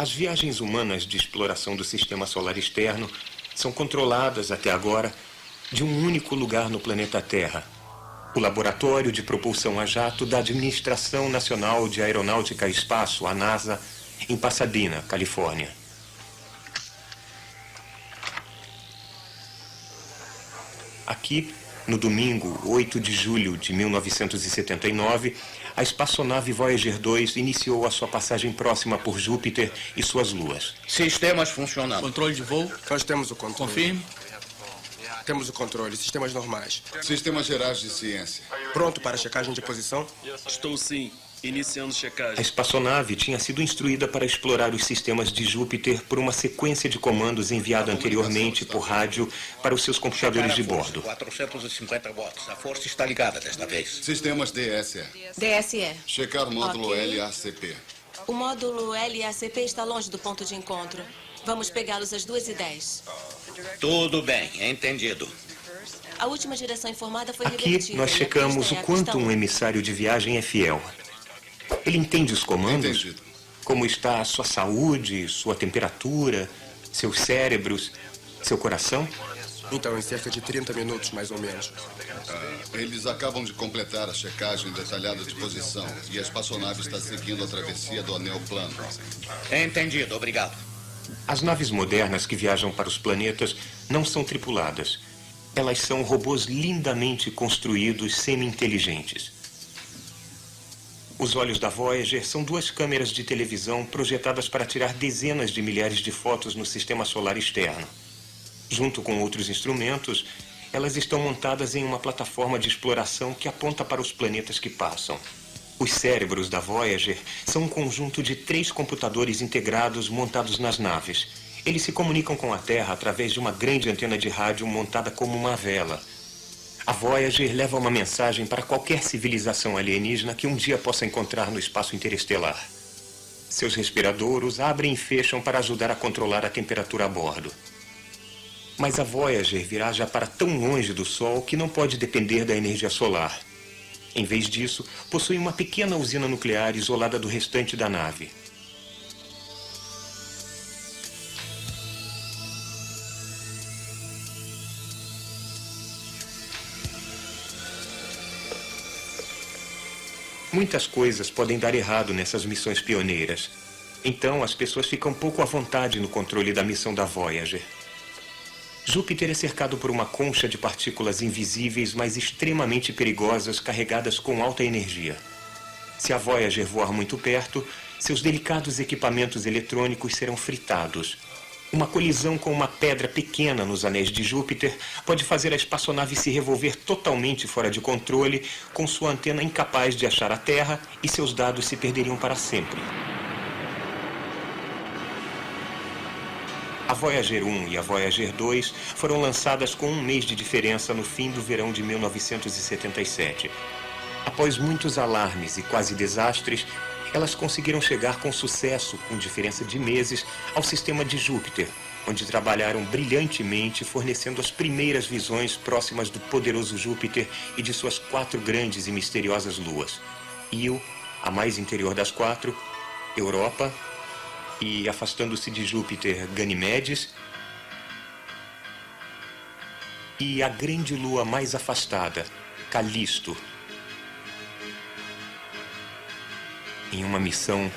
As viagens humanas de exploração do sistema solar externo são controladas, até agora, de um único lugar no planeta Terra. O Laboratório de Propulsão a Jato da Administração Nacional de Aeronáutica e Espaço, a NASA, em Pasadena, Califórnia. Aqui, no domingo, 8 de julho de 1979, a espaçonave Voyager 2 iniciou a sua passagem próxima por Júpiter e suas luas. Sistemas funcionando. Controle de voo. Nós temos o controle. Confirme. Temos o controle. Sistemas normais. Sistemas gerais de ciência. Pronto para checagem de posição? Estou sim. Iniciando A checagem. espaçonave tinha sido instruída para explorar os sistemas de Júpiter por uma sequência de comandos enviada anteriormente por rádio para os seus computadores de bordo. 450 watts. A força está ligada desta vez. Sistemas DSE. DSE. Checar módulo Ok. LACP. O módulo LACP está longe do ponto de encontro. Vamos pegá-los às 2h10. Tudo bem, entendido. A última direção informada foi Aqui revertida. nós e a checamos pista o é a quanto pista um 1. emissário de viagem é fiel. Ele entende os comandos? Entendido. Como está a sua saúde, sua temperatura, seus cérebros, seu coração? Então, em cerca de 30 minutos, mais ou menos. Eles acabam de completar a checagem detalhada de posição e a espaçonave está seguindo a travessia do anel plano. Entendido, obrigado. As naves modernas que viajam para os planetas não são tripuladas. Elas são robôs lindamente construídos, semi-inteligentes. Os olhos da Voyager são duas câmeras de televisão projetadas para tirar dezenas de milhares de fotos no sistema solar externo. Junto com outros instrumentos, elas estão montadas em uma plataforma de exploração que aponta para os planetas que passam. Os cérebros da Voyager são um conjunto de 3 computadores integrados montados nas naves. Eles se comunicam com a Terra através de uma grande antena de rádio montada como uma vela. A Voyager leva uma mensagem para qualquer civilização alienígena que um dia possa encontrar no espaço interestelar. Seus respiradouros abrem e fecham para ajudar a controlar a temperatura a bordo. Mas a Voyager viaja para tão longe do Sol que não pode depender da energia solar. Em vez disso, possui uma pequena usina nuclear isolada do restante da nave. Muitas coisas podem dar errado nessas missões pioneiras. Então, as pessoas ficam pouco à vontade no controle da missão da Voyager. Júpiter é cercado por uma concha de partículas invisíveis, mas extremamente perigosas, carregadas com alta energia. Se a Voyager voar muito perto, seus delicados equipamentos eletrônicos serão fritados. Uma colisão com uma pedra pequena nos anéis de Júpiter pode fazer a espaçonave se revolver totalmente fora de controle, com sua antena incapaz de achar a Terra, e seus dados se perderiam para sempre. A Voyager 1 e a Voyager 2 foram lançadas com um mês de diferença no fim do verão de 1977. Após muitos alarmes e quase desastres, elas conseguiram chegar com sucesso, com diferença de meses, ao sistema de Júpiter, onde trabalharam brilhantemente, fornecendo as primeiras visões próximas do poderoso Júpiter e de suas 4 grandes e misteriosas luas. Io, a mais interior das 4, Europa, e, afastando-se de Júpiter, Ganimedes, e a grande lua mais afastada, Calisto, em uma missão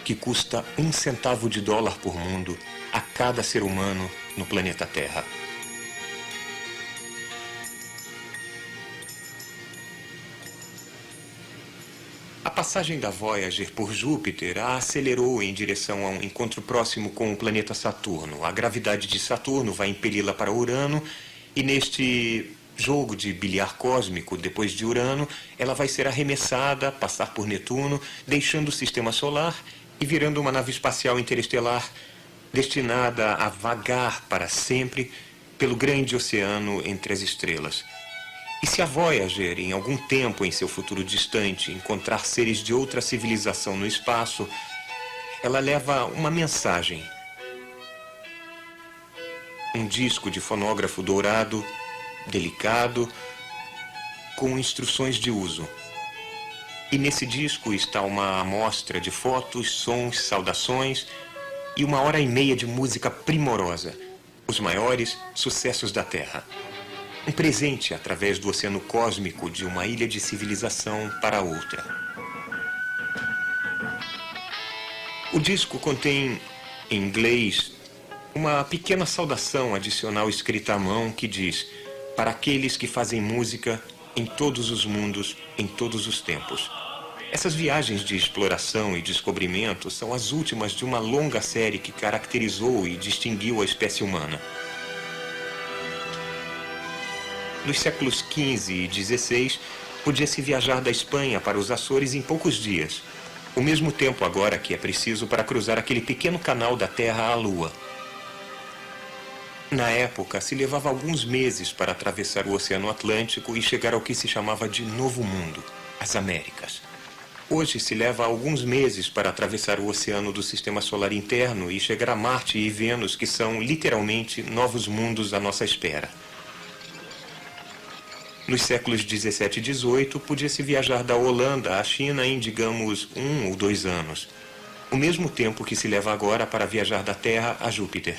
que custa $1 centavo por mundo a cada ser humano no planeta Terra. A passagem da Voyager por Júpiter a acelerou em direção a um encontro próximo com o planeta Saturno. A gravidade de Saturno vai impeli-la para Urano e neste jogo de bilhar cósmico, depois de Urano, ela vai ser arremessada, passar por Netuno, deixando o sistema solar e virando uma nave espacial interestelar destinada a vagar para sempre pelo grande oceano entre as estrelas. E se a Voyager, em algum tempo em seu futuro distante, encontrar seres de outra civilização no espaço, ela leva uma mensagem. Um disco de fonógrafo dourado, delicado, com instruções de uso. E nesse disco está uma amostra de fotos, sons, saudações e 1h30 de música primorosa, os maiores sucessos da Terra. Um presente através do oceano cósmico de uma ilha de civilização para outra. O disco contém, em inglês, uma pequena saudação adicional escrita à mão que diz: para aqueles que fazem música em todos os mundos, em todos os tempos. Essas viagens de exploração e descobrimento são as últimas de uma longa série que caracterizou e distinguiu a espécie humana. Nos séculos XV e XVI, podia-se viajar da Espanha para os Açores em poucos dias, o mesmo tempo agora que é preciso para cruzar aquele pequeno canal da Terra à Lua. Na época, se levava alguns meses para atravessar o Oceano Atlântico e chegar ao que se chamava de Novo Mundo, as Américas. Hoje se leva alguns meses para atravessar o oceano do Sistema Solar Interno e chegar a Marte e Vênus, que são literalmente novos mundos à nossa espera. Nos séculos 17 e 18, podia-se viajar da Holanda à China em, digamos, 1 ou 2 anos. O mesmo tempo que se leva agora para viajar da Terra a Júpiter.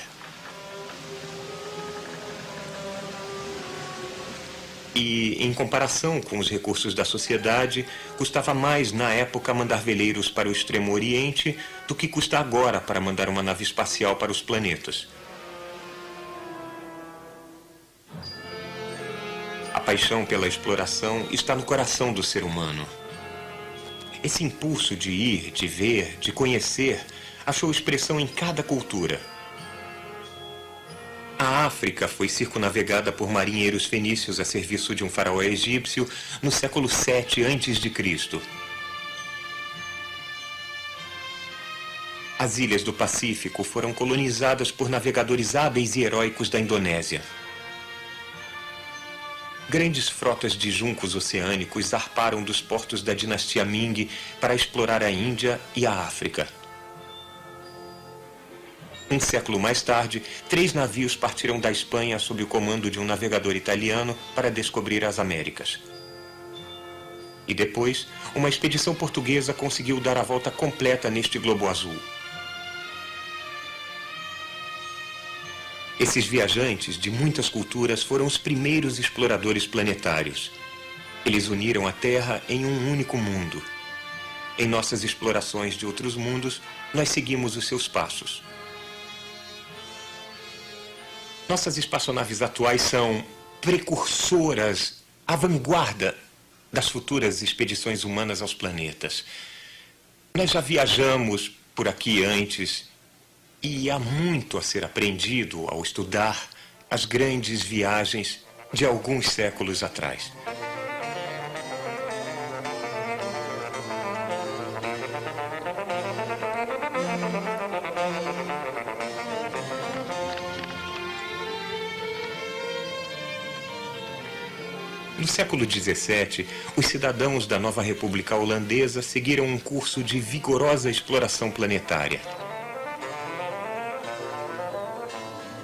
E, em comparação com os recursos da sociedade, custava mais na época mandar veleiros para o Extremo Oriente do que custa agora para mandar uma nave espacial para os planetas. A paixão pela exploração está no coração do ser humano. Esse impulso de ir, de ver, de conhecer, achou expressão em cada cultura. A África foi circunnavegada por marinheiros fenícios a serviço de um faraó egípcio no século VII a.C. As ilhas do Pacífico foram colonizadas por navegadores hábeis e heróicos da Indonésia. Grandes frotas de juncos oceânicos zarparam dos portos da dinastia Ming para explorar a Índia e a África. Um século mais tarde, 3 navios partiram da Espanha sob o comando de um navegador italiano para descobrir as Américas. E depois, uma expedição portuguesa conseguiu dar a volta completa neste globo azul. Esses viajantes de muitas culturas foram os primeiros exploradores planetários. Eles uniram a Terra em um único mundo. Em nossas explorações de outros mundos, nós seguimos os seus passos. Nossas espaçonaves atuais são precursoras, à vanguarda das futuras expedições humanas aos planetas. Nós já viajamos por aqui antes e há muito a ser aprendido ao estudar as grandes viagens de alguns séculos atrás. No século XVII, os cidadãos da nova República Holandesa seguiram um curso de vigorosa exploração planetária.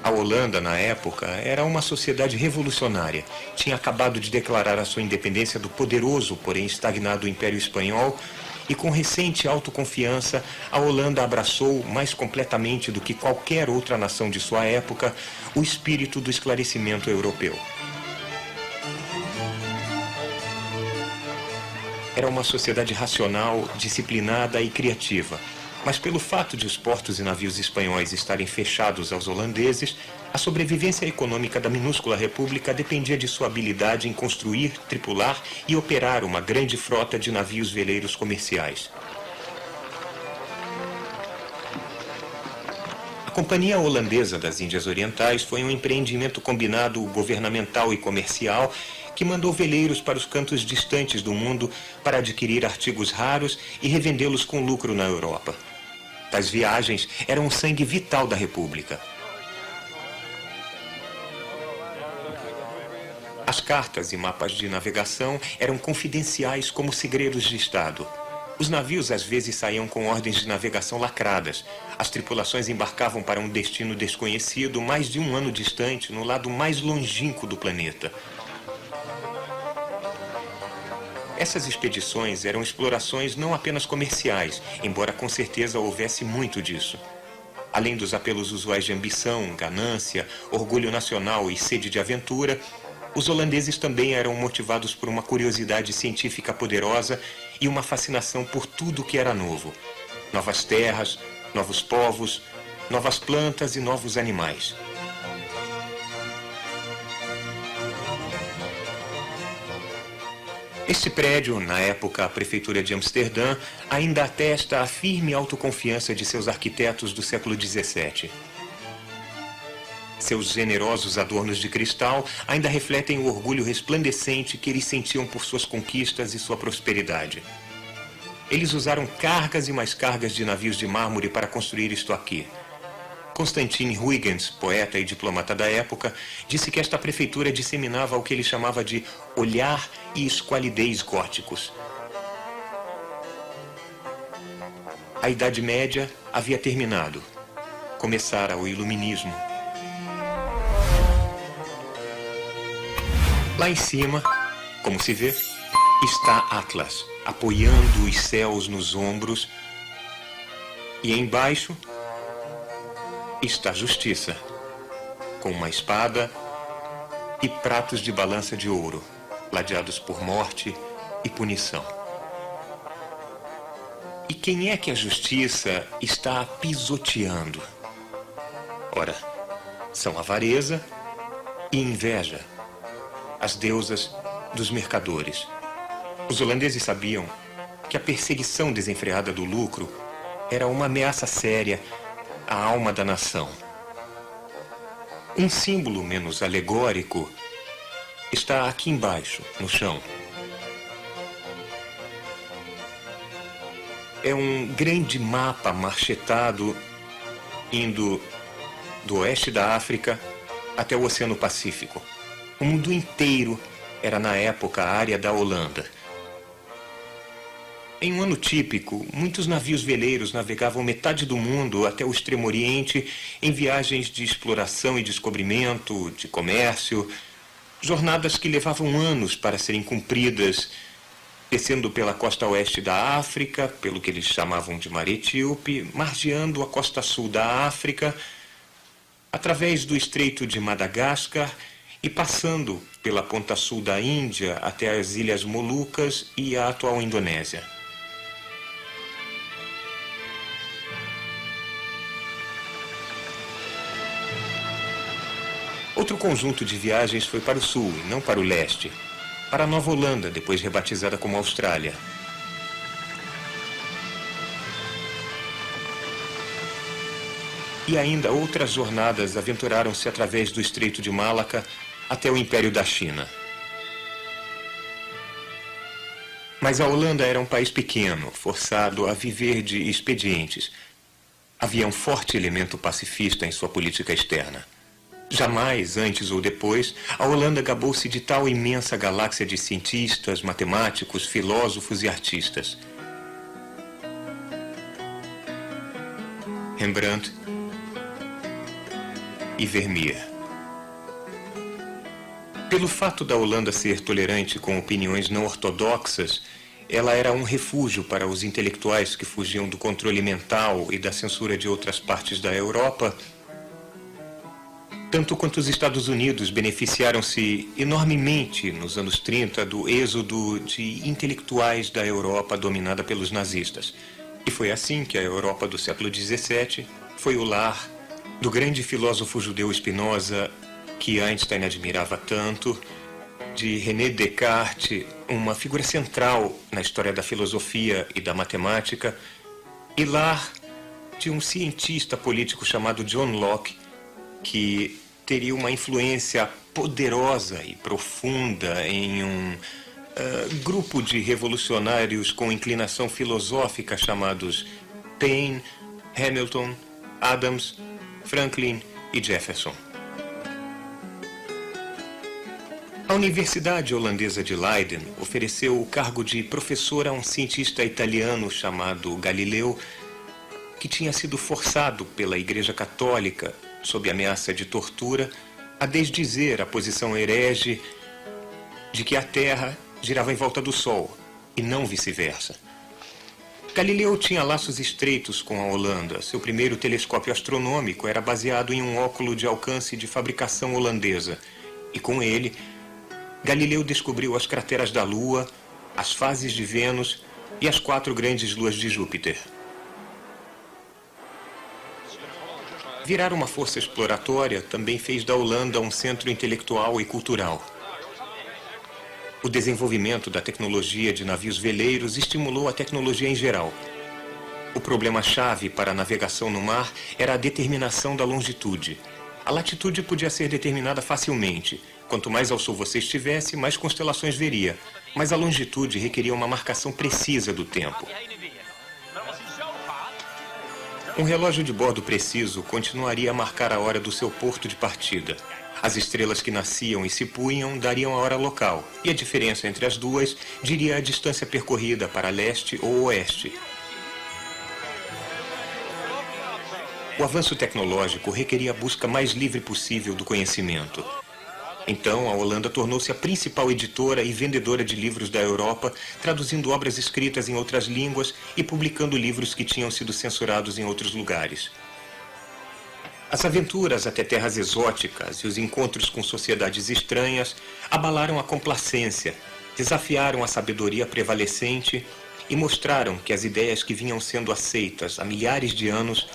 A Holanda, na época, era uma sociedade revolucionária. Tinha acabado de declarar a sua independência do poderoso, porém estagnado Império Espanhol, e com recente autoconfiança, a Holanda abraçou, mais completamente do que qualquer outra nação de sua época, o espírito do esclarecimento europeu. Era uma sociedade racional, disciplinada e criativa. Mas pelo fato de os portos e navios espanhóis estarem fechados aos holandeses, a sobrevivência econômica da minúscula república dependia de sua habilidade em construir, tripular e operar uma grande frota de navios veleiros comerciais. A Companhia Holandesa das Índias Orientais foi um empreendimento combinado governamental e comercial que mandou veleiros para os cantos distantes do mundo para adquirir artigos raros e revendê-los com lucro na Europa. Tais viagens eram o sangue vital da República. As cartas e mapas de navegação eram confidenciais como segredos de Estado. Os navios às vezes saíam com ordens de navegação lacradas. As tripulações embarcavam para um destino desconhecido mais de um ano distante, no lado mais longínquo do planeta. Essas expedições eram explorações não apenas comerciais, embora com certeza houvesse muito disso. além dos apelos usuais de ambição, ganância, orgulho nacional e sede de aventura, os holandeses também eram motivados por uma curiosidade científica poderosa e uma fascinação por tudo que era novo. Novas terras, novos povos, novas plantas e novos animais. Este prédio, na época a Prefeitura de Amsterdã, ainda atesta a firme autoconfiança de seus arquitetos do século XVII. Seus generosos adornos de cristal ainda refletem o orgulho resplandecente que eles sentiam por suas conquistas e sua prosperidade. Eles usaram cargas e mais cargas de navios de mármore para construir isto aqui. Constantine Huygens, poeta e diplomata da época, disse que esta prefeitura disseminava o que ele chamava de olhar e esqualidez góticos. A Idade Média havia terminado. Começara o Iluminismo. Lá em cima, como se vê, está Atlas, apoiando os céus nos ombros, e embaixo está Justiça, com uma espada e pratos de balança de ouro, ladeados por morte e punição. E quem é que a Justiça está pisoteando? Ora, são avareza e inveja, as deusas dos mercadores. Os holandeses sabiam que a perseguição desenfreada do lucro era uma ameaça séria à alma da nação. Um símbolo menos alegórico está aqui embaixo, no chão. É um grande mapa marchetado indo do oeste da África até o Oceano Pacífico. O mundo inteiro era, na época, a área da Holanda. Em um ano típico, muitos navios veleiros navegavam metade do mundo até o Extremo Oriente em viagens de exploração e descobrimento, de comércio, jornadas que levavam anos para serem cumpridas, descendo pela costa oeste da África, pelo que eles chamavam de Mar Etíope, margeando a costa sul da África, através do Estreito de Madagascar e passando pela ponta sul da Índia até as Ilhas Molucas e a atual Indonésia. Outro conjunto de viagens foi para o sul e não para o leste, para a Nova Holanda, depois rebatizada como Austrália. E ainda outras jornadas aventuraram-se através do Estreito de Malaca até o Império da China. Mas a Holanda era um país pequeno, forçado a viver de expedientes. Havia um forte elemento pacifista em sua política externa. Jamais, antes ou depois, a Holanda gabou-se de tal imensa galáxia de cientistas, matemáticos, filósofos e artistas. Rembrandt e Vermeer. Pelo fato da Holanda ser tolerante com opiniões não ortodoxas, ela era um refúgio para os intelectuais que fugiam do controle mental e da censura de outras partes da Europa, tanto quanto os Estados Unidos beneficiaram-se enormemente nos anos 30 do êxodo de intelectuais da Europa dominada pelos nazistas. E foi assim que a Europa do século XVII foi o lar do grande filósofo judeu Spinoza, que Einstein admirava tanto, de René Descartes, uma figura central na história da filosofia e da matemática, e lar de um cientista político chamado John Locke, que teria uma influência poderosa e profunda em um grupo de revolucionários com inclinação filosófica chamados Paine, Hamilton, Adams, Franklin e Jefferson. A Universidade Holandesa de Leiden ofereceu o cargo de professor a um cientista italiano chamado Galileu, que tinha sido forçado pela Igreja Católica, sob ameaça de tortura, a desdizer a posição herege de que a Terra girava em volta do Sol, e não vice-versa. Galileu tinha laços estreitos com a Holanda. Seu primeiro telescópio astronômico era baseado em um óculo de alcance de fabricação holandesa. E com ele, Galileu descobriu as crateras da Lua, as fases de Vênus e as 4 grandes luas de Júpiter. Virar uma força exploratória também fez da Holanda um centro intelectual e cultural. O desenvolvimento da tecnologia de navios veleiros estimulou a tecnologia em geral. O problema-chave para a navegação no mar era a determinação da longitude. A latitude podia ser determinada facilmente. Quanto mais ao sul você estivesse, mais constelações veria. Mas a longitude requeria uma marcação precisa do tempo. Um relógio de bordo preciso continuaria a marcar a hora do seu porto de partida. As estrelas que nasciam e se punham dariam a hora local, e a diferença entre as duas diria a distância percorrida para leste ou oeste. O avanço tecnológico requeria a busca mais livre possível do conhecimento. Então, a Holanda tornou-se a principal editora e vendedora de livros da Europa, traduzindo obras escritas em outras línguas e publicando livros que tinham sido censurados em outros lugares. As aventuras até terras exóticas e os encontros com sociedades estranhas abalaram a complacência, desafiaram a sabedoria prevalecente e mostraram que as ideias que vinham sendo aceitas há milhares de anos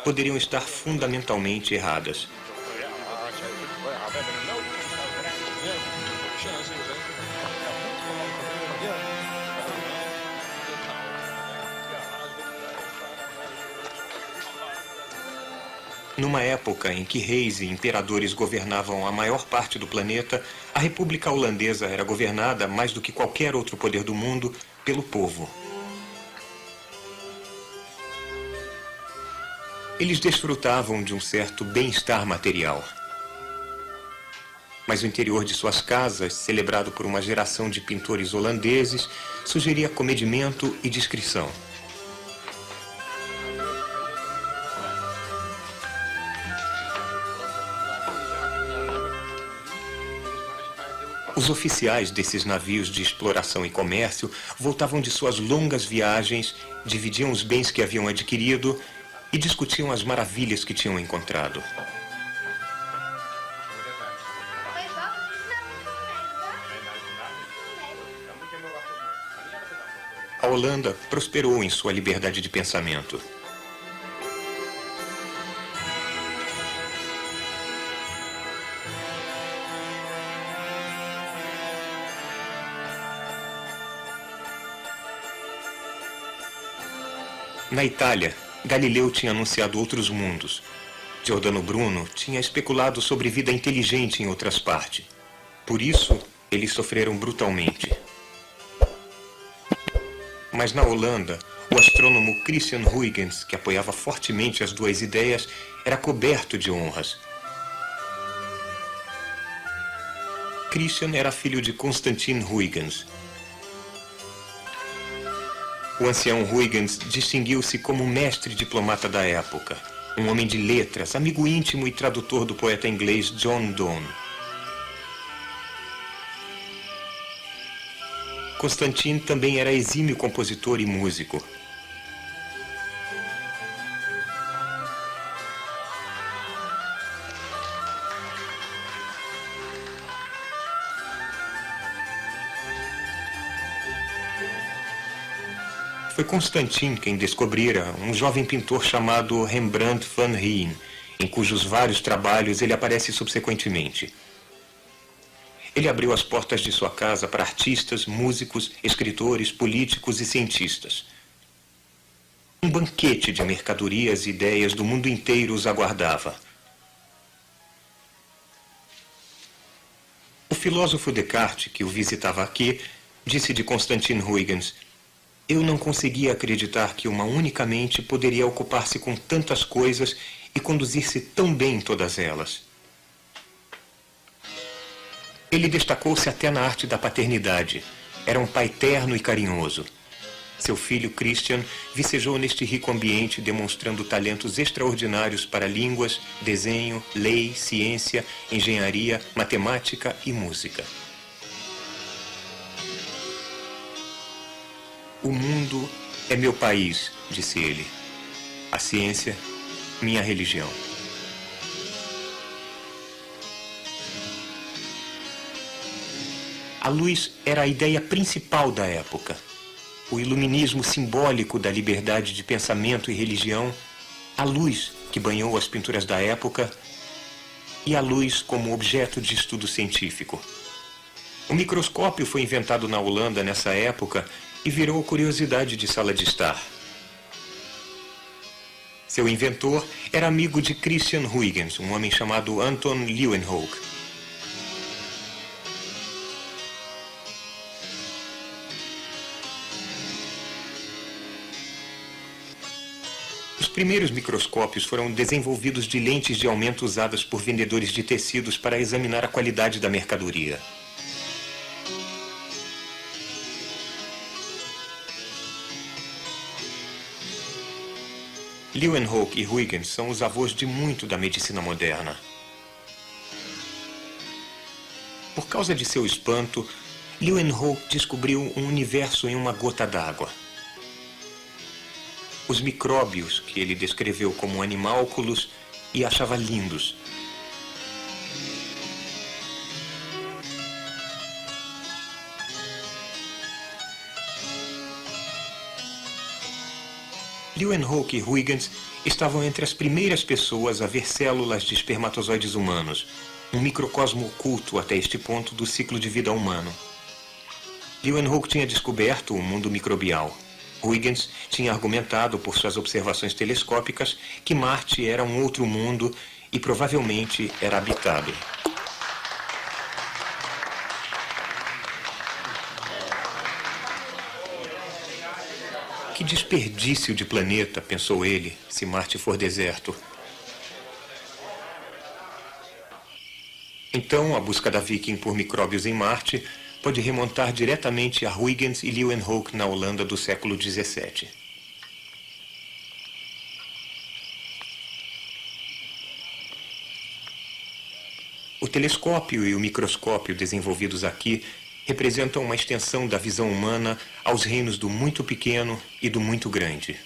poderiam estar fundamentalmente erradas. Numa época em que reis e imperadores governavam a maior parte do planeta, a República Holandesa era governada, mais do que qualquer outro poder do mundo, pelo povo. Eles desfrutavam de um certo bem-estar material. Mas o interior de suas casas, celebrado por uma geração de pintores holandeses, sugeria comedimento e discrição. Os oficiais desses navios de exploração e comércio voltavam de suas longas viagens, dividiam os bens que haviam adquirido e discutiam as maravilhas que tinham encontrado. A Holanda prosperou em sua liberdade de pensamento. Na Itália, Galileu tinha anunciado outros mundos. Giordano Bruno tinha especulado sobre vida inteligente em outras partes. Por isso, eles sofreram brutalmente. Mas na Holanda, o astrônomo Christian Huygens, que apoiava fortemente as duas ideias, era coberto de honras. Christian era filho de Constantin Huygens. O ancião Huygens distinguiu-se como mestre diplomata da época, um homem de letras, amigo íntimo e tradutor do poeta inglês John Donne. Constantin também era exímio compositor e músico. Foi Constantin quem descobrira um jovem pintor chamado Rembrandt van Rijn, em cujos vários trabalhos ele aparece subsequentemente. Ele abriu as portas de sua casa para artistas, músicos, escritores, políticos e cientistas. Um banquete de mercadorias e ideias do mundo inteiro os aguardava. O filósofo Descartes, que o visitava aqui, disse de Constantin Huygens: "Eu não conseguia acreditar que uma única mente poderia ocupar-se com tantas coisas e conduzir-se tão bem em todas elas." Ele destacou-se até na arte da paternidade. Era um pai terno e carinhoso. Seu filho, Christian, vicejou neste rico ambiente, demonstrando talentos extraordinários para línguas, desenho, lei, ciência, engenharia, matemática e música. O mundo é meu país, disse ele. A ciência, minha religião. A luz era a ideia principal da época. O iluminismo simbólico da liberdade de pensamento e religião, a luz que banhou as pinturas da época e a luz como objeto de estudo científico. O microscópio foi inventado na Holanda nessa época e virou curiosidade de sala de estar. Seu inventor era amigo de Christian Huygens, um homem chamado Anton Leeuwenhoek. Os primeiros microscópios foram desenvolvidos de lentes de aumento usadas por vendedores de tecidos para examinar a qualidade da mercadoria. Leeuwenhoek e Huygens são os avós de muito da medicina moderna. Por causa de seu espanto, Leeuwenhoek descobriu um universo em uma gota d'água. Os micróbios que ele descreveu como animálculos e achava lindos. Leeuwenhoek e Huygens estavam entre as primeiras pessoas a ver células de espermatozoides humanos, um microcosmo oculto até este ponto do ciclo de vida humano. Leeuwenhoek tinha descoberto o mundo microbial. Huygens tinha argumentado por suas observações telescópicas que Marte era um outro mundo e provavelmente era habitado. Que desperdício de planeta, pensou ele, se Marte for deserto. Então, a busca da Viking por micróbios em Marte pode remontar diretamente a Huygens e Leeuwenhoek na Holanda do século XVII. O telescópio e o microscópio desenvolvidos aqui representam uma extensão da visão humana aos reinos do muito pequeno e do muito grande.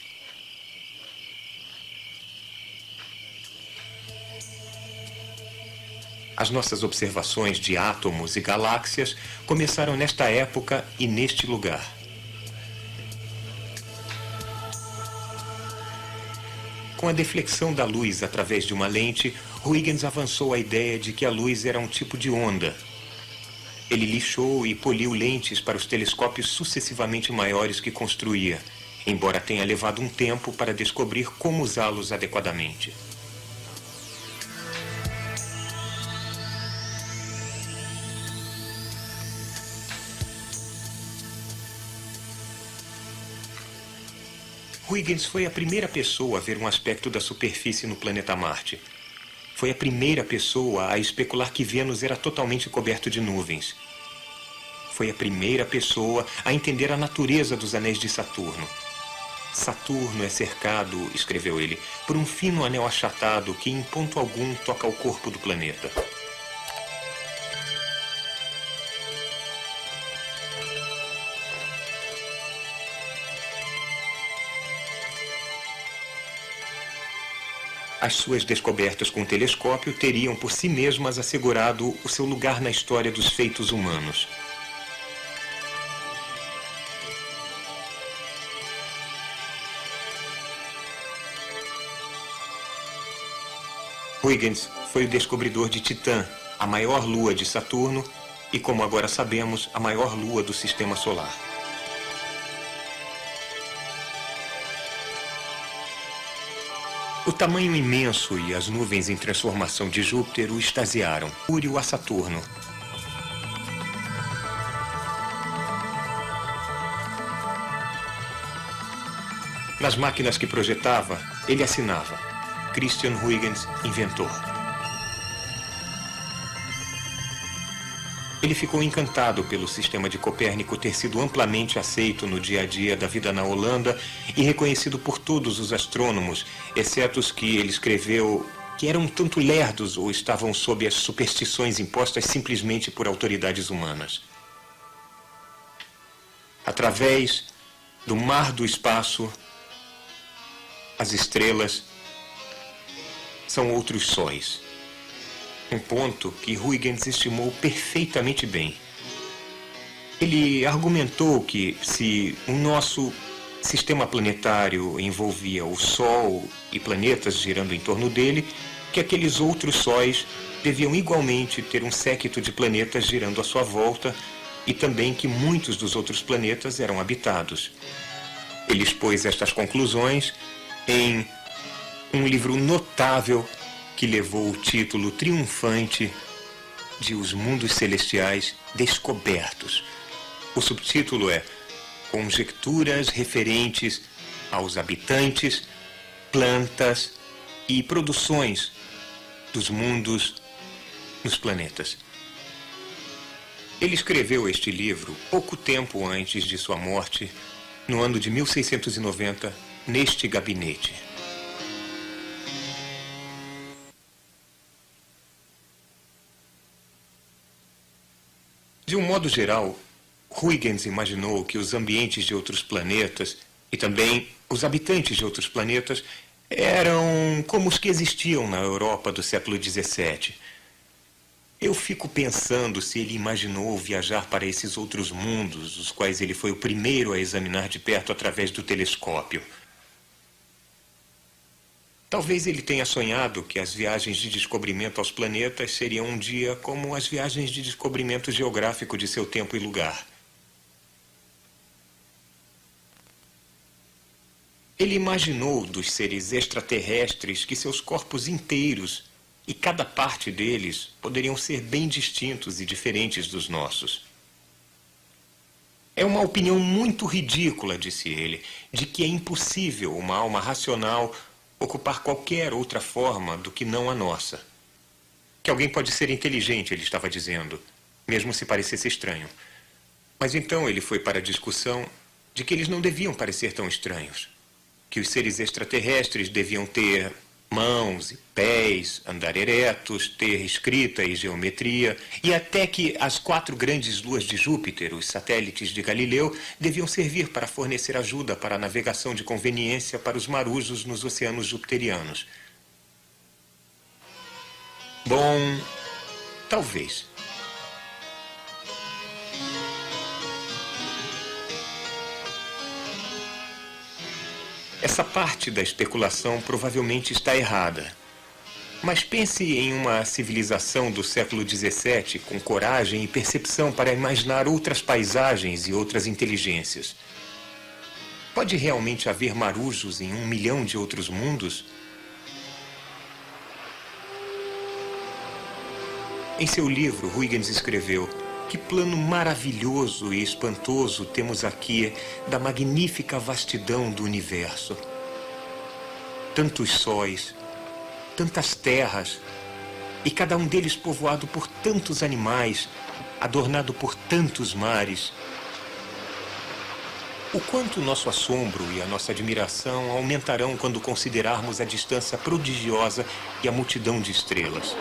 As nossas observações de átomos e galáxias começaram nesta época e neste lugar. Com a deflexão da luz através de uma lente, Huygens avançou a ideia de que a luz era um tipo de onda. Ele lixou e poliu lentes para os telescópios sucessivamente maiores que construía, embora tenha levado um tempo para descobrir como usá-los adequadamente. Huygens foi a primeira pessoa a ver um aspecto da superfície no planeta Marte. Foi a primeira pessoa a especular que Vênus era totalmente coberto de nuvens. Foi a primeira pessoa a entender a natureza dos anéis de Saturno. Saturno é cercado, escreveu ele, por um fino anel achatado que em ponto algum toca o corpo do planeta. As suas descobertas com o telescópio teriam por si mesmas assegurado o seu lugar na história dos feitos humanos. Huygens foi o descobridor de Titã, a maior lua de Saturno e, como agora sabemos, a maior lua do Sistema Solar. O tamanho imenso e as nuvens em transformação de Júpiter o extasiaram. Mercúrio a Saturno. Nas máquinas que projetava, ele assinava: Christian Huygens, inventor. Ele ficou encantado pelo sistema de Copérnico ter sido amplamente aceito no dia a dia da vida na Holanda e reconhecido por todos os astrônomos, exceto os que ele escreveu que eram um tanto lerdos ou estavam sob as superstições impostas simplesmente por autoridades humanas. Através do mar do espaço, as estrelas são outros sóis. Um ponto que Huygens estimou perfeitamente bem. Ele argumentou que se o nosso sistema planetário envolvia o Sol e planetas girando em torno dele, que aqueles outros sóis deviam igualmente ter um séquito de planetas girando à sua volta e também que muitos dos outros planetas eram habitados. Ele expôs estas conclusões em um livro notável que levou o título triunfante de Os Mundos Celestiais Descobertos. O subtítulo é Conjecturas referentes aos habitantes, plantas e produções dos mundos nos planetas. Ele escreveu este livro pouco tempo antes de sua morte, no ano de 1690, neste gabinete. De um modo geral, Huygens imaginou que os ambientes de outros planetas e também os habitantes de outros planetas eram como os que existiam na Europa do século XVII. Eu fico pensando se ele imaginou viajar para esses outros mundos, os quais ele foi o primeiro a examinar de perto através do telescópio. Talvez ele tenha sonhado que as viagens de descobrimento aos planetas seriam um dia como as viagens de descobrimento geográfico de seu tempo e lugar. Ele imaginou dos seres extraterrestres que seus corpos inteiros e cada parte deles poderiam ser bem distintos e diferentes dos nossos. É uma opinião muito ridícula, disse ele, de que é impossível uma alma racional ocupar qualquer outra forma do que não a nossa. Que alguém pode ser inteligente, ele estava dizendo, mesmo se parecesse estranho. Mas então ele foi para a discussão de que eles não deviam parecer tão estranhos. Que os seres extraterrestres deviam ter mãos e pés, andar eretos, ter escrita e geometria, e até que as 4 grandes luas de Júpiter, os satélites de Galileu, deviam servir para fornecer ajuda para a navegação de conveniência para os marujos nos oceanos jupiterianos. Bom, talvez. Essa parte da especulação provavelmente está errada. Mas pense em uma civilização do século XVII com coragem e percepção para imaginar outras paisagens e outras inteligências. Pode realmente haver marujos em 1 milhão de outros mundos? Em seu livro, Huygens escreveu: que plano maravilhoso e espantoso temos aqui da magnífica vastidão do universo. Tantos sóis, tantas terras, e cada um deles povoado por tantos animais, adornado por tantos mares. O quanto nosso assombro e a nossa admiração aumentarão quando considerarmos a distância prodigiosa e a multidão de estrelas.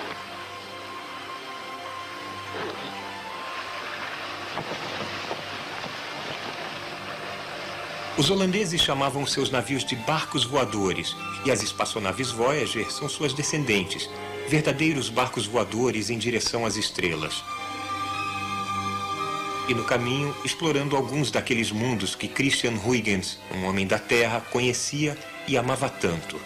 Os holandeses chamavam seus navios de barcos voadores, e as espaçonaves Voyager são suas descendentes, verdadeiros barcos voadores em direção às estrelas. E no caminho, explorando alguns daqueles mundos que Christian Huygens, um homem da Terra, conhecia e amava tanto.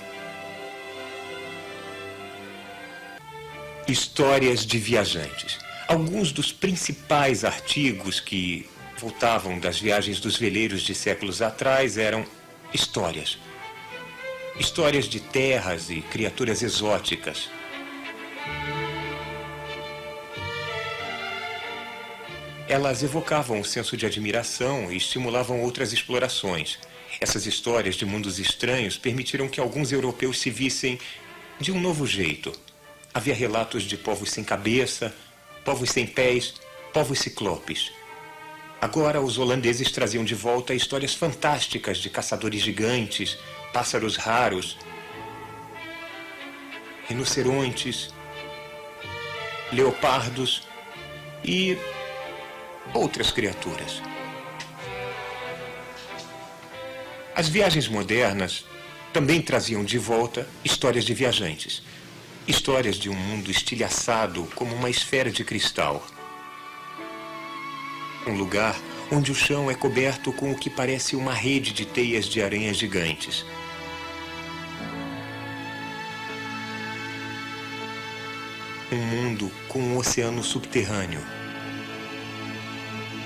Histórias de viajantes. Alguns dos principais artigos que voltavam das viagens dos veleiros de séculos atrás eram histórias. Histórias de terras e criaturas exóticas. Elas evocavam um senso de admiração e estimulavam outras explorações. Essas histórias de mundos estranhos permitiram que alguns europeus se vissem de um novo jeito. Havia relatos de povos sem cabeça, povos sem pés, povos ciclopes. Agora, os holandeses traziam de volta histórias fantásticas de caçadores gigantes, pássaros raros, rinocerontes, leopardos e outras criaturas. As viagens modernas também traziam de volta histórias de viajantes. Histórias de um mundo estilhaçado como uma esfera de cristal. Um lugar onde o chão é coberto com o que parece uma rede de teias de aranhas gigantes. Um mundo com um oceano subterrâneo.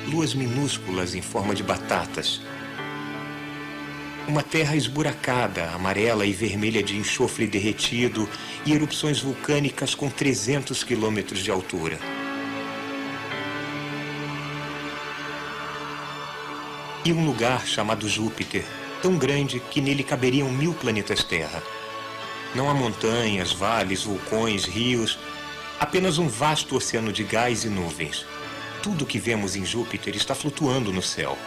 Luas minúsculas em forma de batatas. Uma terra esburacada, amarela e vermelha de enxofre derretido e erupções vulcânicas com 300 quilômetros de altura. E um lugar chamado Júpiter, tão grande que nele caberiam 1000 planetas Terra. Não há montanhas, vales, vulcões, rios, apenas um vasto oceano de gás e nuvens. Tudo que vemos em Júpiter está flutuando no céu.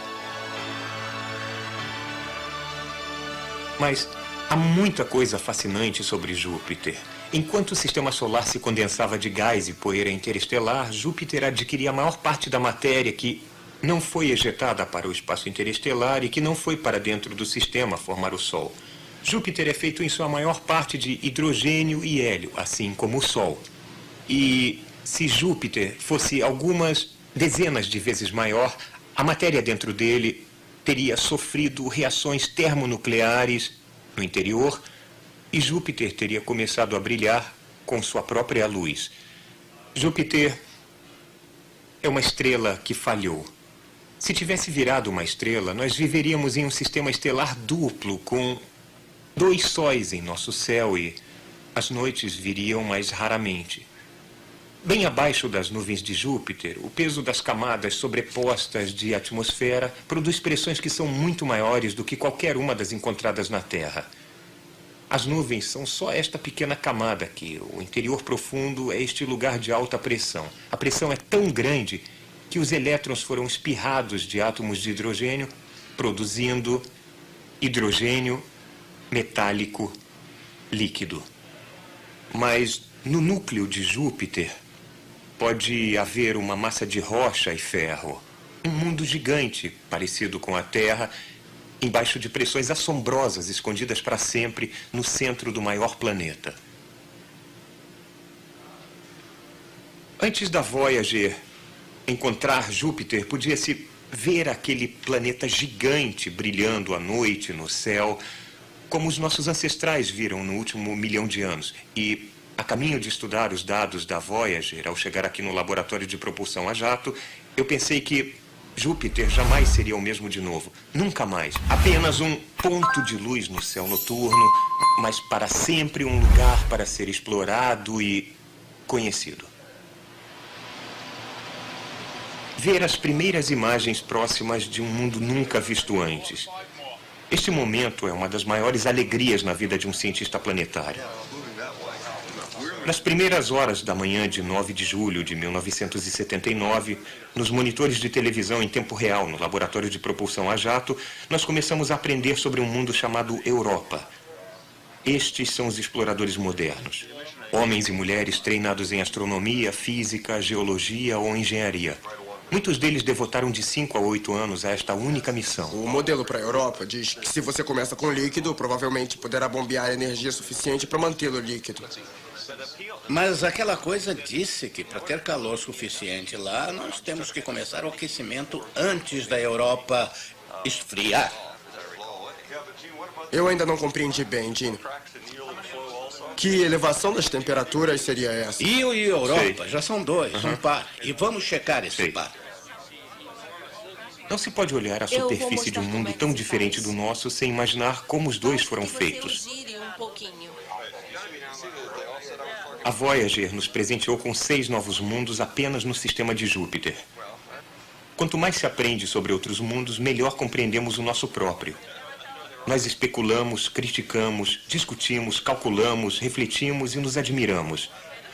Mas há muita coisa fascinante sobre Júpiter. Enquanto o sistema solar se condensava de gás e poeira interestelar, Júpiter adquiria a maior parte da matéria que não foi ejetada para o espaço interestelar e que não foi para dentro do sistema formar o Sol. Júpiter é feito em sua maior parte de hidrogênio e hélio, assim como o Sol. E se Júpiter fosse algumas dezenas de vezes maior, a matéria dentro dele teria sofrido reações termonucleares no interior e Júpiter teria começado a brilhar com sua própria luz. Júpiter é uma estrela que falhou. Se tivesse virado uma estrela, nós viveríamos em um sistema estelar duplo com 2 sóis em nosso céu e as noites viriam mais raramente. Bem abaixo das nuvens de Júpiter, o peso das camadas sobrepostas de atmosfera produz pressões que são muito maiores do que qualquer uma das encontradas na Terra. As nuvens são só esta pequena camada aqui. O interior profundo é este lugar de alta pressão. A pressão é tão grande que os elétrons foram espirrados de átomos de hidrogênio, produzindo hidrogênio metálico líquido. Mas no núcleo de Júpiter pode haver uma massa de rocha e ferro. Um mundo gigante, parecido com a Terra, embaixo de pressões assombrosas, escondidas para sempre no centro do maior planeta. Antes da Voyager encontrar Júpiter, podia-se ver aquele planeta gigante brilhando à noite no céu, como os nossos ancestrais viram no último 1 milhão de anos. E a caminho de estudar os dados da Voyager, ao chegar aqui no laboratório de propulsão a jato, eu pensei que Júpiter jamais seria o mesmo de novo. Nunca mais. Apenas um ponto de luz no céu noturno, mas para sempre um lugar para ser explorado e conhecido. Ver as primeiras imagens próximas de um mundo nunca visto antes. Este momento é uma das maiores alegrias na vida de um cientista planetário. Nas primeiras horas da manhã de 9 de julho de 1979, nos monitores de televisão em tempo real, no laboratório de propulsão a jato, nós começamos a aprender sobre um mundo chamado Europa. Estes são os exploradores modernos. Homens e mulheres treinados em astronomia, física, geologia ou engenharia. Muitos deles devotaram de 5 a 8 anos a esta única missão. O modelo para a Europa diz que se você começa com líquido, provavelmente poderá bombear energia suficiente para mantê-lo líquido. Mas aquela coisa disse que para ter calor suficiente lá, nós temos que começar o aquecimento antes da Europa esfriar. Eu ainda não compreendi bem, Gene. Que elevação das temperaturas seria essa? Rio e Europa, Sei. já são 2, um par. E vamos checar esse Sei. par. Não se pode olhar a Eu vou superfície de um mostrar como mundo é que tão se diferente faz. do nosso sem imaginar como os dois foram Que feitos. você o gire um pouquinho. A Voyager nos presenteou com 6 novos mundos apenas no sistema de Júpiter. Quanto mais se aprende sobre outros mundos, melhor compreendemos o nosso próprio. Nós especulamos, criticamos, discutimos, calculamos, refletimos e nos admiramos.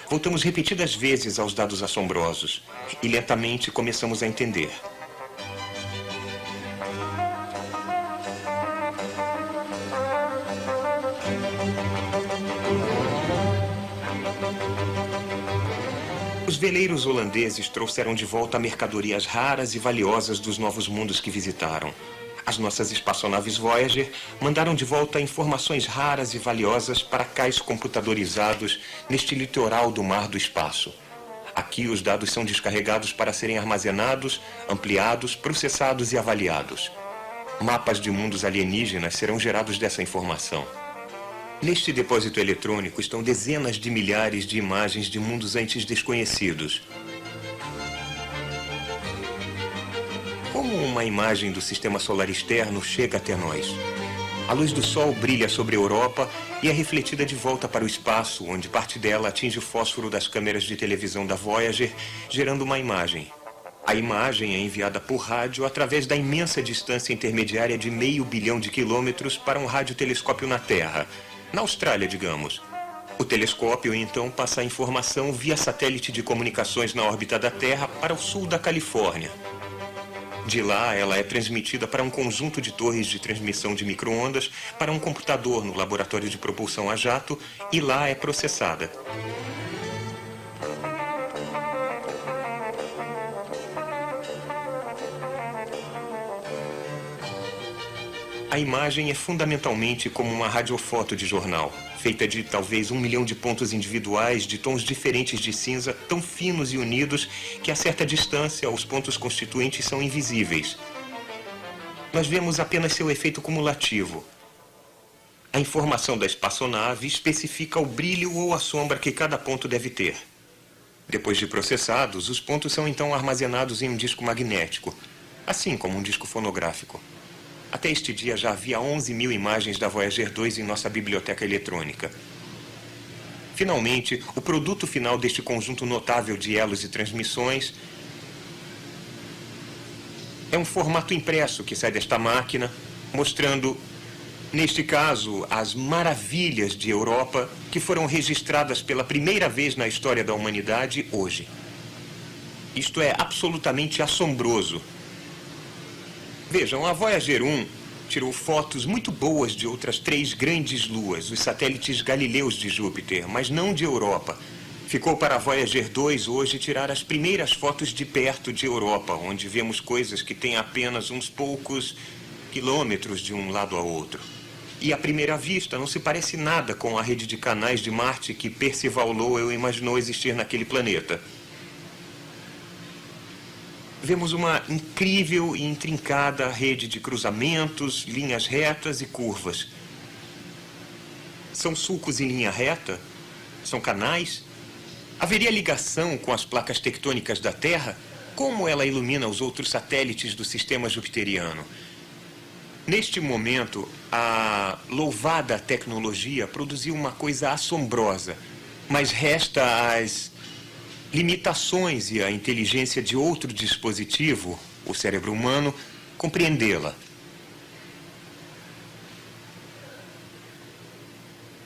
Voltamos repetidas vezes aos dados assombrosos e lentamente começamos a entender. Os veleiros holandeses trouxeram de volta mercadorias raras e valiosas dos novos mundos que visitaram. As nossas espaçonaves Voyager mandaram de volta informações raras e valiosas para cais computadorizados neste litoral do mar do espaço. Aqui os dados são descarregados para serem armazenados, ampliados, processados e avaliados. Mapas de mundos alienígenas serão gerados dessa informação. Neste depósito eletrônico estão dezenas de milhares de imagens de mundos antes desconhecidos. Como uma imagem do sistema solar externo chega até nós? A luz do Sol brilha sobre a Europa e é refletida de volta para o espaço, onde parte dela atinge o fósforo das câmeras de televisão da Voyager, gerando uma imagem. A imagem é enviada por rádio através da imensa distância intermediária de 500 bilhão de quilômetros para um radiotelescópio na Terra, na Austrália, digamos. O telescópio, então, passa a informação via satélite de comunicações na órbita da Terra para o sul da Califórnia. De lá, ela é transmitida para um conjunto de torres de transmissão de micro-ondas, para um computador no laboratório de propulsão a jato, e lá é processada. A imagem é fundamentalmente como uma radiofoto de jornal, feita de talvez 1 milhão de pontos individuais de tons diferentes de cinza, tão finos e unidos que a certa distância os pontos constituintes são invisíveis. Nós vemos apenas seu efeito cumulativo. A informação da espaçonave especifica o brilho ou a sombra que cada ponto deve ter. Depois de processados, os pontos são então armazenados em um disco magnético, assim como um disco fonográfico. Até este dia já havia 11.000 imagens da Voyager 2 em nossa biblioteca eletrônica. Finalmente, o produto final deste conjunto notável de elos e transmissões é um formato impresso que sai desta máquina, mostrando, neste caso, as maravilhas de Europa que foram registradas pela primeira vez na história da humanidade hoje. Isto é absolutamente assombroso. Vejam, a Voyager 1 tirou fotos muito boas de outras 3 grandes luas, os satélites galileus de Júpiter, mas não de Europa. Ficou para a Voyager 2 hoje tirar as primeiras fotos de perto de Europa, onde vemos coisas que têm apenas uns poucos quilômetros de um lado ao outro. E à primeira vista não se parece nada com a rede de canais de Marte que Percival Lowell imaginou existir naquele planeta. Vemos uma incrível e intrincada rede de cruzamentos, linhas retas e curvas. São sulcos em linha reta? São canais? Haveria ligação com as placas tectônicas da Terra? Como ela ilumina os outros satélites do sistema jupiteriano? Neste momento, a louvada tecnologia produziu uma coisa assombrosa, mas resta as limitações e a inteligência de outro dispositivo, o cérebro humano, compreendê-la.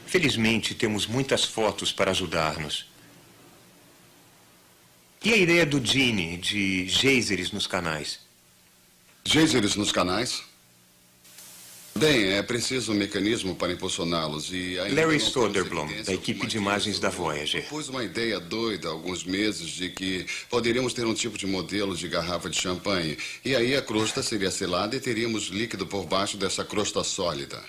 Felizmente, temos muitas fotos para ajudar-nos. E a ideia do Gene, de geysers nos canais? Geysers nos canais? Bem, é preciso um mecanismo para impulsioná-los e ainda Larry não temos Soderblom, evidência da equipe de alguma imagens disso. da Voyager. Propus uma ideia doida há alguns meses de que poderíamos ter um tipo de modelo de garrafa de champanhe. E aí a crosta seria selada e teríamos líquido por baixo dessa crosta sólida.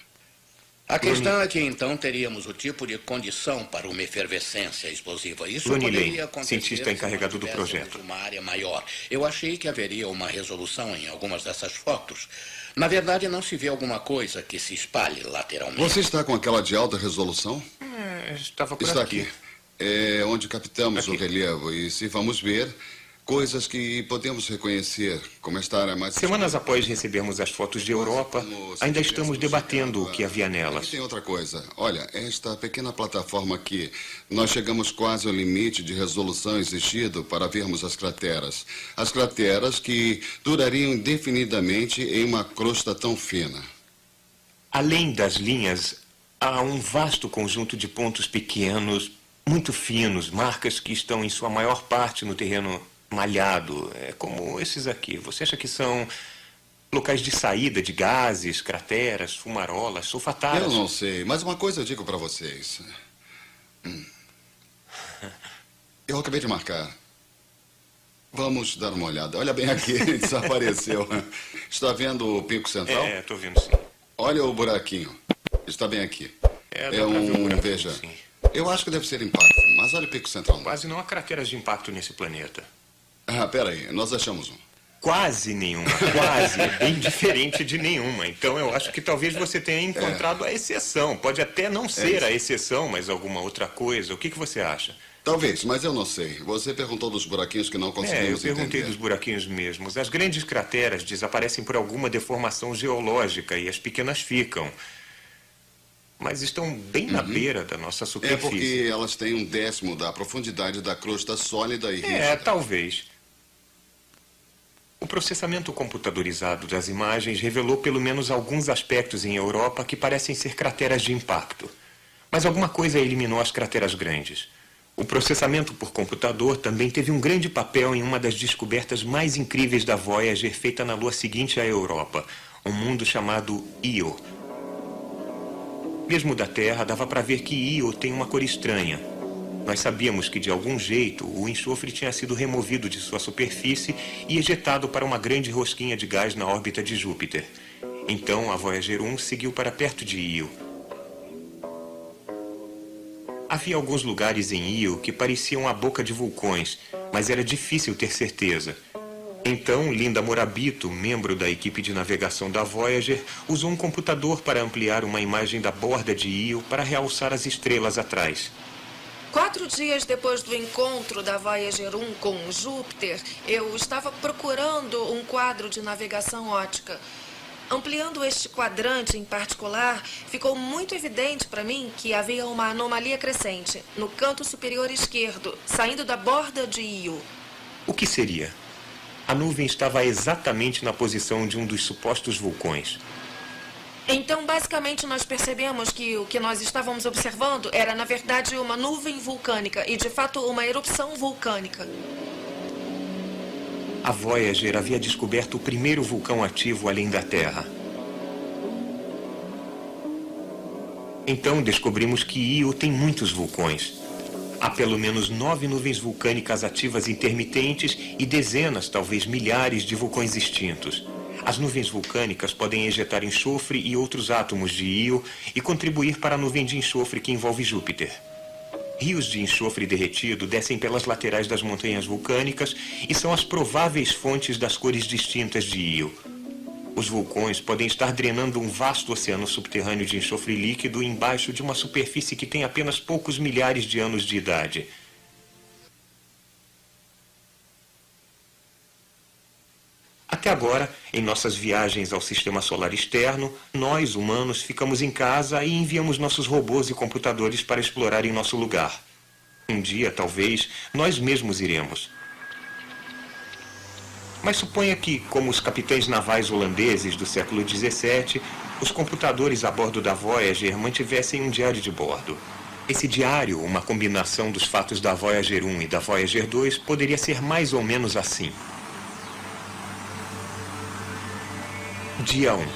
A questão é que então teríamos o tipo de condição para uma efervescência explosiva. Isso Lonnie poderia Lane, acontecer cientista se encarregado do mantivéssemos projeto. uma área maior. Eu achei que haveria uma resolução em algumas dessas fotos. Na verdade, não se vê alguma coisa que se espalhe lateralmente. Você está com aquela de alta resolução? Estava por Está aqui. aqui. É onde captamos Aqui. o relevo. E se vamos ver, coisas que podemos reconhecer, como esta área mais... Semanas após recebermos as fotos de Europa, Como se ainda tivéssemos estamos debatendo o chegado que a- havia E nelas. tem outra coisa. Olha, esta pequena plataforma aqui, nós chegamos quase ao limite de resolução exigido para vermos as crateras. As crateras que durariam indefinidamente em uma crosta tão fina. Além das linhas, há um vasto conjunto de pontos pequenos, muito finos, marcas que estão em sua maior parte no terreno malhado, como esses aqui. Você acha que são locais de saída de gases, crateras, fumarolas, sulfataras? Eu não sei, mas uma coisa eu digo para vocês. Eu acabei de marcar. Vamos dar uma olhada. Olha bem aqui, desapareceu. Está vendo o pico central? É, estou vendo sim. Olha o buraquinho. Está bem aqui. Dá pra ver o buraquinho, veja, sim. eu acho que deve ser impacto, mas olha o pico central. Quase não há crateras de impacto nesse planeta. Peraí, nós achamos um. Quase nenhuma, quase. É bem diferente de nenhuma. Então eu acho que talvez você tenha encontrado a exceção. Pode até não ser a exceção, mas alguma outra coisa. O que você acha? Talvez, mas eu não sei. Você perguntou dos buraquinhos que não conseguimos eu perguntei entender. dos buraquinhos mesmos. As grandes crateras desaparecem por alguma deformação geológica e as pequenas ficam. Mas estão bem na beira da nossa superfície. É porque elas têm 1/10 da profundidade da crosta sólida e rígida. Talvez. O processamento computadorizado das imagens revelou pelo menos alguns aspectos em Europa que parecem ser crateras de impacto. Mas alguma coisa eliminou as crateras grandes. O processamento por computador também teve um grande papel em uma das descobertas mais incríveis da Voyager feita na lua seguinte à Europa, um mundo chamado Io. Mesmo da Terra, dava para ver que Io tem uma cor estranha. Nós sabíamos que, de algum jeito, o enxofre tinha sido removido de sua superfície e ejetado para uma grande rosquinha de gás na órbita de Júpiter. Então, a Voyager 1 seguiu para perto de Io. Havia alguns lugares em Io que pareciam a boca de vulcões, mas era difícil ter certeza. Então, Linda Morabito, membro da equipe de navegação da Voyager, usou um computador para ampliar uma imagem da borda de Io para realçar as estrelas atrás. 4 dias depois do encontro da Voyager 1 com Júpiter, eu estava procurando um quadro de navegação ótica. Ampliando este quadrante em particular, ficou muito evidente para mim que havia uma anomalia crescente no canto superior esquerdo, saindo da borda de Io. O que seria? A nuvem estava exatamente na posição de um dos supostos vulcões. Então, basicamente, nós percebemos que o que nós estávamos observando era, na verdade, uma nuvem vulcânica e, de fato, uma erupção vulcânica. A Voyager havia descoberto o primeiro vulcão ativo além da Terra. Então descobrimos que Io tem muitos vulcões. Há pelo menos 9 nuvens vulcânicas ativas intermitentes e dezenas, talvez milhares, de vulcões extintos. As nuvens vulcânicas podem ejetar enxofre e outros átomos de Io e contribuir para a nuvem de enxofre que envolve Júpiter. Rios de enxofre derretido descem pelas laterais das montanhas vulcânicas e são as prováveis fontes das cores distintas de Io. Os vulcões podem estar drenando um vasto oceano subterrâneo de enxofre líquido embaixo de uma superfície que tem apenas poucos milhares de anos de idade. Até agora, em nossas viagens ao sistema solar externo, nós, humanos, ficamos em casa e enviamos nossos robôs e computadores para explorarem nosso lugar. Um dia, talvez, nós mesmos iremos. Mas suponha que, como os capitães navais holandeses do século XVII, os computadores a bordo da Voyager mantivessem um diário de bordo. Esse diário, uma combinação dos fatos da Voyager 1 e da Voyager 2, poderia ser mais ou menos assim. Dia 1.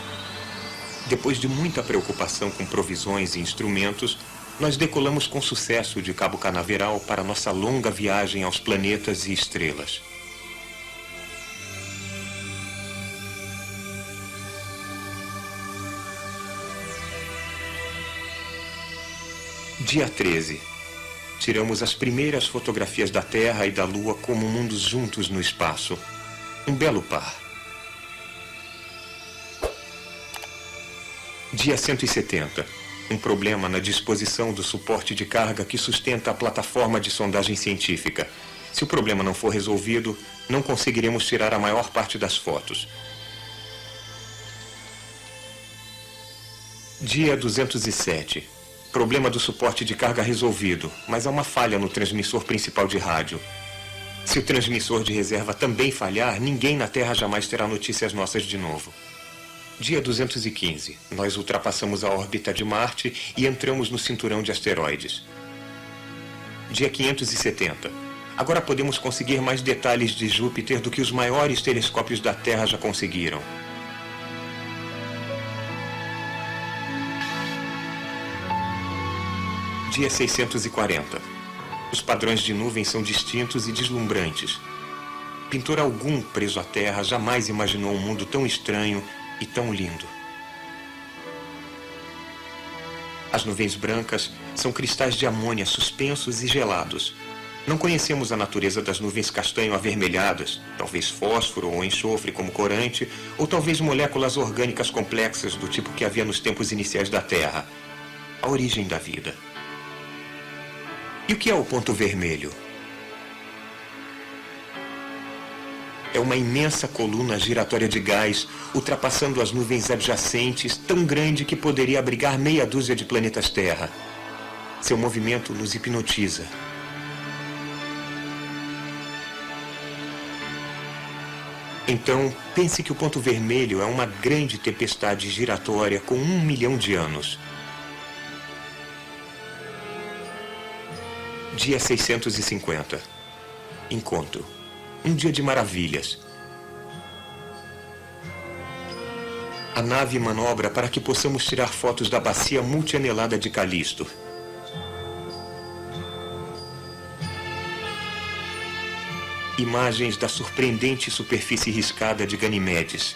Depois de muita preocupação com provisões e instrumentos, nós decolamos com sucesso de Cabo Canaveral para nossa longa viagem aos planetas e estrelas. Dia 13. Tiramos as primeiras fotografias da Terra e da Lua como mundos juntos no espaço. Um belo par. Dia 170. Um problema na disposição do suporte de carga que sustenta a plataforma de sondagem científica. Se o problema não for resolvido, não conseguiremos tirar a maior parte das fotos. Dia 207. Problema do suporte de carga resolvido, mas há uma falha no transmissor principal de rádio. Se o transmissor de reserva também falhar, ninguém na Terra jamais terá notícias nossas de novo. Dia 215. Nós ultrapassamos a órbita de Marte e entramos no cinturão de asteroides. Dia 570. Agora podemos conseguir mais detalhes de Júpiter do que os maiores telescópios da Terra já conseguiram. Dia 640. Os padrões de nuvem são distintos e deslumbrantes. pintor algum preso à Terra jamais imaginou um mundo tão estranho e tão lindo. As nuvens brancas são cristais de amônia suspensos e gelados. Não conhecemos a natureza das nuvens castanho-avermelhadas, talvez fósforo ou enxofre como corante, ou talvez moléculas orgânicas complexas do tipo que havia nos tempos iniciais da Terra. A origem da vida. E o que é o ponto vermelho? É uma imensa coluna giratória de gás, ultrapassando as nuvens adjacentes, tão grande que poderia abrigar meia dúzia de planetas Terra. Seu movimento nos hipnotiza. Então, pense que o ponto vermelho é uma grande tempestade giratória com 1 milhão de anos. Dia 650. Encontro. Um dia de maravilhas. A nave manobra para que possamos tirar fotos da bacia multianelada de Calisto. Imagens da surpreendente superfície riscada de Ganimedes.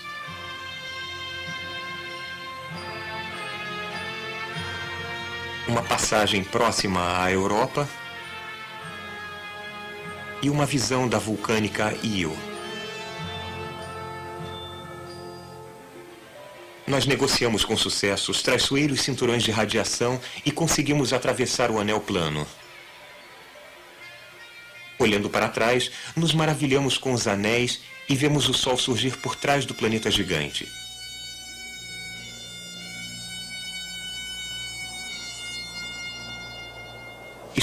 Uma passagem próxima à Europa e uma visão da vulcânica Io. Nós negociamos com sucesso os traiçoeiros cinturões de radiação e conseguimos atravessar o anel plano. Olhando para trás, nos maravilhamos com os anéis e vemos o Sol surgir por trás do planeta gigante.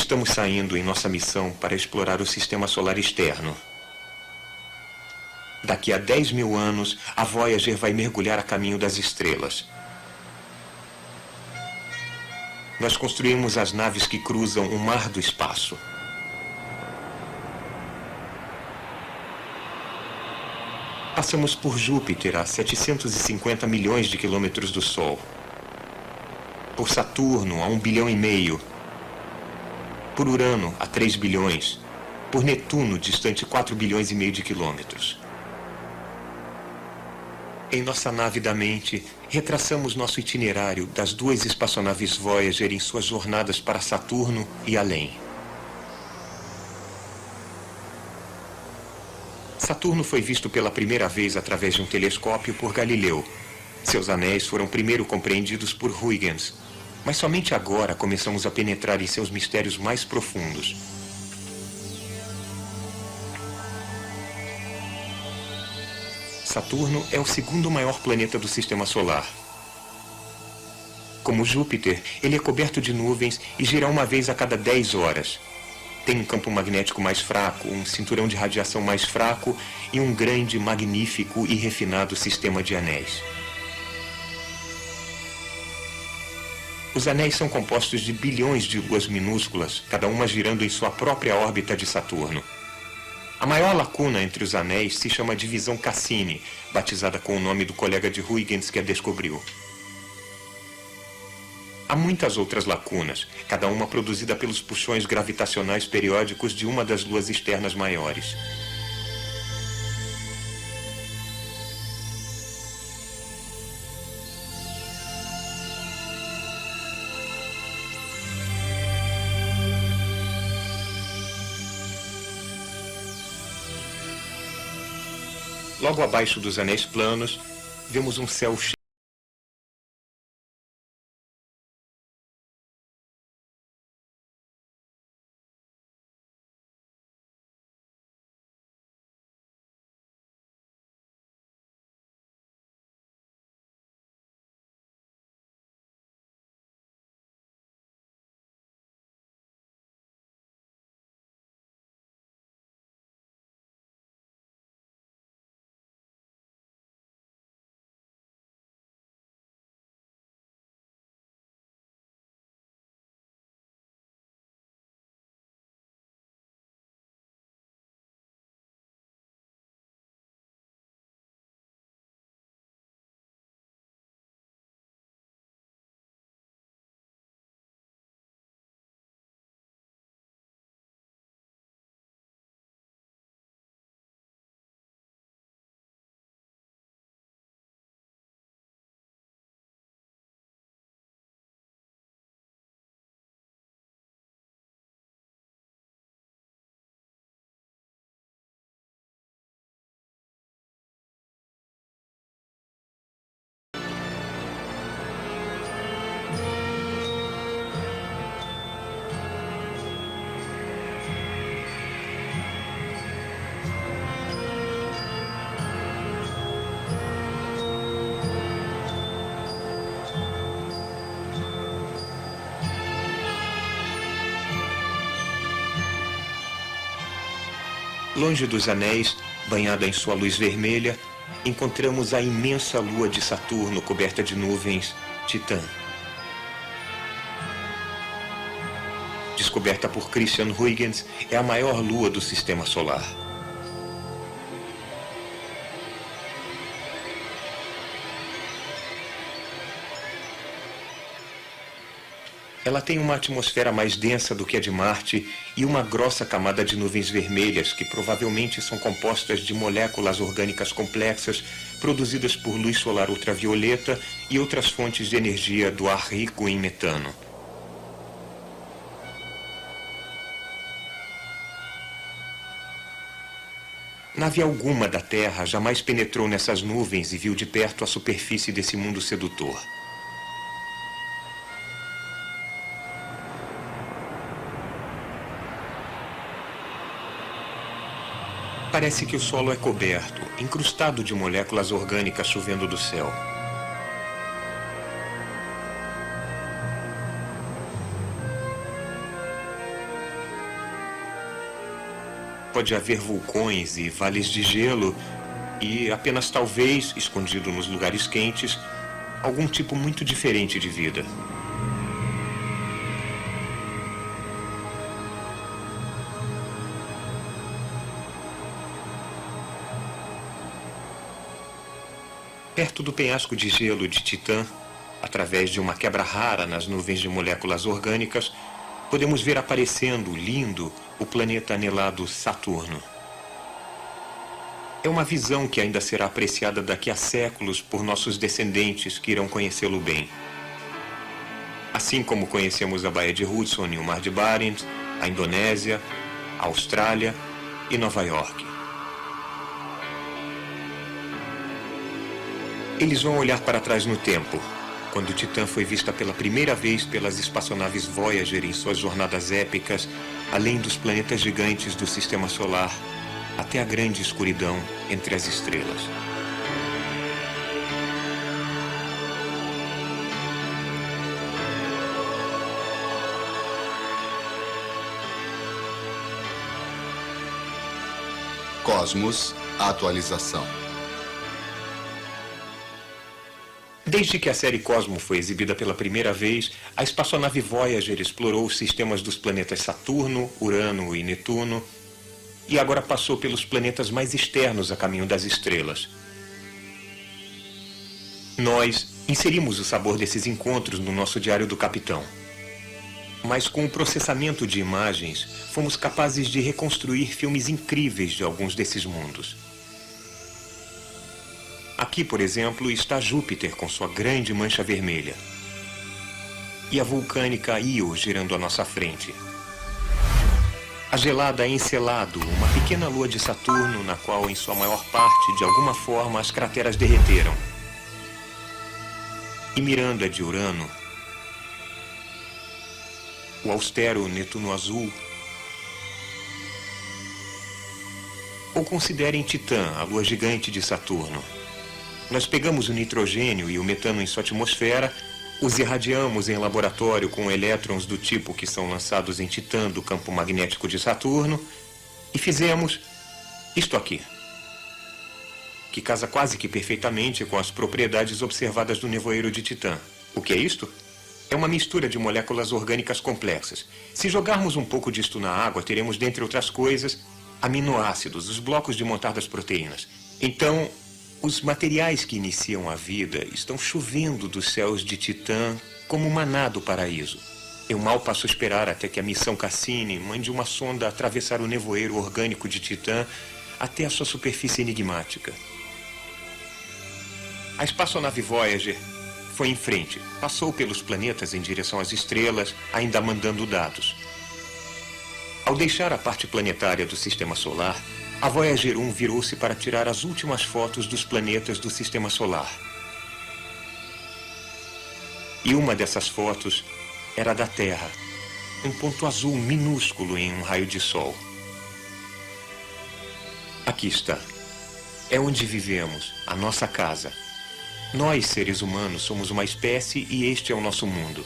Estamos saindo em nossa missão para explorar o sistema solar externo. Daqui a 10 mil anos, a Voyager vai mergulhar a caminho das estrelas. Nós construímos as naves que cruzam o mar do espaço. Passamos por Júpiter a 750 milhões de quilômetros do Sol. Por Saturno a 1,5 bilhão. Por Urano a 3 bilhões. Por Netuno, distante 4,5 bilhões de quilômetros. Em nossa nave da mente, retraçamos nosso itinerário das 2 espaçonaves Voyager em suas jornadas para Saturno e além. Saturno foi visto pela primeira vez através de um telescópio por Galileu. Seus anéis foram primeiro compreendidos por Huygens, mas somente agora começamos a penetrar em seus mistérios mais profundos. Saturno é o segundo maior planeta do Sistema Solar. Como Júpiter, ele é coberto de nuvens e gira uma vez a cada 10 horas. Tem um campo magnético mais fraco, um cinturão de radiação mais fraco e um grande, magnífico e refinado sistema de anéis. Os anéis são compostos de bilhões de luas minúsculas, cada uma girando em sua própria órbita de Saturno. A maior lacuna entre os anéis se chama divisão Cassini, batizada com o nome do colega de Huygens que a descobriu. Há muitas outras lacunas, cada uma produzida pelos puxões gravitacionais periódicos de uma das luas externas maiores. Logo abaixo dos anéis planos, vemos um céu cheio Longe dos anéis, banhada em sua luz vermelha, encontramos a imensa lua de Saturno coberta de nuvens, Titã. Descoberta por Christian Huygens, é a maior lua do Sistema Solar. Ela tem uma atmosfera mais densa do que a de Marte e uma grossa camada de nuvens vermelhas que provavelmente são compostas de moléculas orgânicas complexas produzidas por luz solar ultravioleta e outras fontes de energia do ar rico em metano. Nave alguma da Terra jamais penetrou nessas nuvens e viu de perto a superfície desse mundo sedutor. Parece que o solo é coberto, incrustado de moléculas orgânicas chovendo do céu. Pode haver vulcões e vales de gelo e, apenas talvez, escondido nos lugares quentes, algum tipo muito diferente de vida. Perto do penhasco de gelo de Titã, através de uma quebra rara nas nuvens de moléculas orgânicas, podemos ver aparecendo, lindo, o planeta anelado Saturno. É uma visão que ainda será apreciada daqui a séculos por nossos descendentes que irão conhecê-lo bem. Assim como conhecemos a Baía de Hudson e o Mar de Barents, a Indonésia, a Austrália e Nova York. Eles vão olhar para trás no tempo, quando Titã foi vista pela primeira vez pelas espaçonaves Voyager em suas jornadas épicas, além dos planetas gigantes do Sistema Solar, até a grande escuridão entre as estrelas. Cosmos, atualização. Desde que a série Cosmo foi exibida pela primeira vez, a espaçonave Voyager explorou os sistemas dos planetas Saturno, Urano e Netuno, e agora passou pelos planetas mais externos a caminho das estrelas. Nós inserimos o sabor desses encontros no nosso Diário do Capitão. Mas com o processamento de imagens, fomos capazes de reconstruir filmes incríveis de alguns desses mundos. Aqui, por exemplo, está Júpiter com sua grande mancha vermelha. E a vulcânica Io girando à nossa frente. A gelada Encelado, uma pequena lua de Saturno na qual, em sua maior parte, de alguma forma, as crateras derreteram. E Miranda de Urano, o austero Netuno Azul. Ou considerem Titã, a lua gigante de Saturno. Nós pegamos o nitrogênio e o metano em sua atmosfera, os irradiamos em laboratório com elétrons do tipo que são lançados em Titã do campo magnético de Saturno e fizemos isto aqui, que casa quase que perfeitamente com as propriedades observadas do nevoeiro de Titã. O que é isto? É uma mistura de moléculas orgânicas complexas. Se jogarmos um pouco disto na água, teremos, dentre outras coisas, aminoácidos, os blocos de montar das proteínas. Então, os materiais que iniciam a vida estão chovendo dos céus de Titã como maná do paraíso. Eu mal passo a esperar até que a missão Cassini mande uma sonda atravessar o nevoeiro orgânico de Titã até a sua superfície enigmática. A espaçonave Voyager foi em frente, passou pelos planetas em direção às estrelas, ainda mandando dados. Ao deixar a parte planetária do Sistema Solar, a Voyager 1 virou-se para tirar as últimas fotos dos planetas do Sistema Solar. E uma dessas fotos era da Terra, um ponto azul minúsculo em um raio de sol. Aqui está. É onde vivemos, a nossa casa. Nós, seres humanos, somos uma espécie e este é o nosso mundo.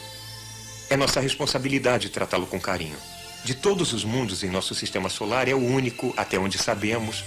É nossa responsabilidade tratá-lo com carinho. De todos os mundos em nosso sistema solar, é o único, até onde sabemos,